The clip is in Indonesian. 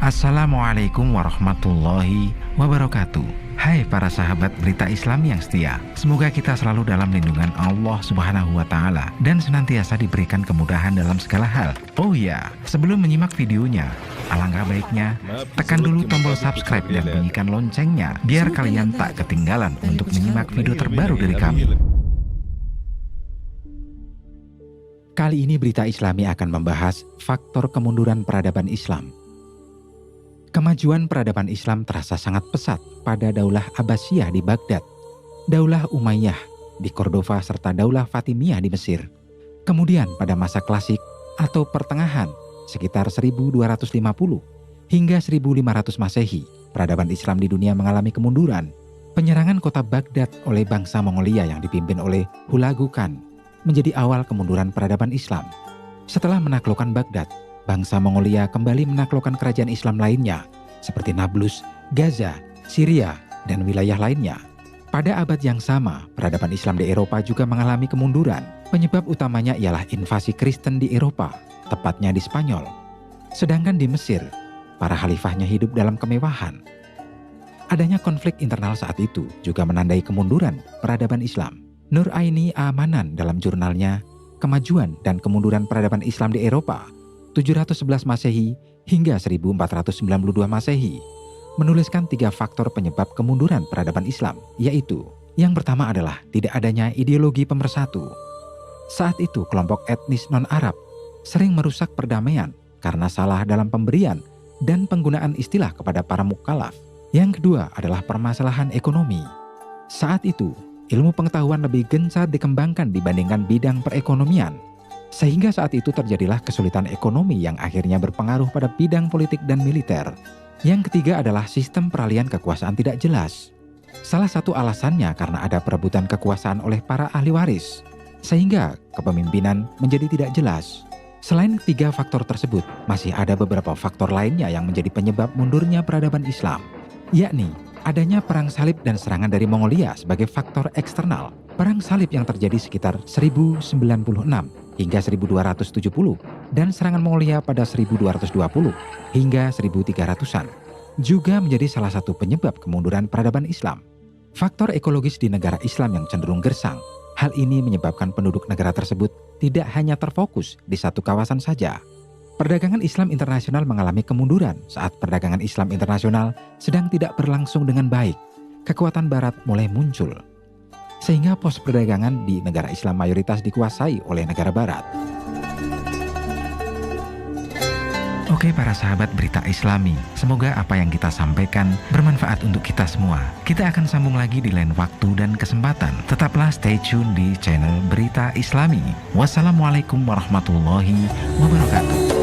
Assalamualaikum warahmatullahi wabarakatuh. Hai para sahabat berita Islam yang setia, semoga kita selalu dalam lindungan Allah Subhanahu wa Ta'ala dan senantiasa diberikan kemudahan dalam segala hal. Oh ya, sebelum menyimak videonya, alangkah baiknya tekan dulu tombol subscribe dan bunyikan loncengnya biar kalian tak ketinggalan untuk menyimak video terbaru dari kami. Kali ini berita Islami akan membahas faktor kemunduran peradaban Islam. Kemajuan peradaban Islam terasa sangat pesat pada Daulah Abbasiyah di Baghdad, Daulah Umayyah di Cordova serta Daulah Fatimiyah di Mesir. Kemudian pada masa klasik atau pertengahan sekitar 1250 hingga 1500 Masehi, peradaban Islam di dunia mengalami kemunduran. Penyerangan kota Baghdad oleh bangsa Mongolia yang dipimpin oleh Hulagu Khan menjadi awal kemunduran peradaban Islam. Setelah menaklukkan Baghdad, bangsa Mongolia kembali menaklukkan kerajaan Islam lainnya seperti Nablus, Gaza, Syria, dan wilayah lainnya. Pada abad yang sama, peradaban Islam di Eropa juga mengalami kemunduran. Penyebab utamanya ialah invasi Kristen di Eropa, tepatnya di Spanyol. Sedangkan di Mesir, para khalifahnya hidup dalam kemewahan. Adanya konflik internal saat itu juga menandai kemunduran peradaban Islam. Nur Aini Amanan dalam jurnalnya Kemajuan dan Kemunduran Peradaban Islam di Eropa 711 Masehi hingga 1492 Masehi menuliskan 3 faktor penyebab kemunduran peradaban Islam, yaitu yang pertama adalah tidak adanya ideologi pemersatu. Saat itu kelompok etnis non-Arab sering merusak perdamaian karena salah dalam pemberian dan penggunaan istilah kepada para mukallaf. Yang kedua adalah permasalahan ekonomi. Saat itu ilmu pengetahuan lebih gencar dikembangkan dibandingkan bidang perekonomian. Sehingga saat itu terjadilah kesulitan ekonomi yang akhirnya berpengaruh pada bidang politik dan militer. Yang ketiga adalah sistem peralihan kekuasaan tidak jelas. Salah satu alasannya karena ada perebutan kekuasaan oleh para ahli waris, sehingga kepemimpinan menjadi tidak jelas. Selain 3 faktor tersebut, masih ada beberapa faktor lainnya yang menjadi penyebab mundurnya peradaban Islam, yakni adanya perang salib dan serangan dari Mongolia sebagai faktor eksternal. Perang salib yang terjadi sekitar 1096 hingga 1270 dan serangan Mongolia pada 1220 hingga 1300-an juga menjadi salah satu penyebab kemunduran peradaban Islam. Faktor ekologis di negara Islam yang cenderung gersang. Hal ini menyebabkan penduduk negara tersebut tidak hanya terfokus di satu kawasan saja. Perdagangan Islam internasional mengalami kemunduran saat perdagangan Islam internasional sedang tidak berlangsung dengan baik. Kekuatan Barat mulai muncul, sehingga pos perdagangan di negara Islam mayoritas dikuasai oleh negara Barat. Oke para sahabat berita Islami, semoga apa yang kita sampaikan bermanfaat untuk kita semua. Kita akan sambung lagi di lain waktu dan kesempatan. Tetaplah stay tune di channel Berita Islami. Wassalamualaikum warahmatullahi wabarakatuh.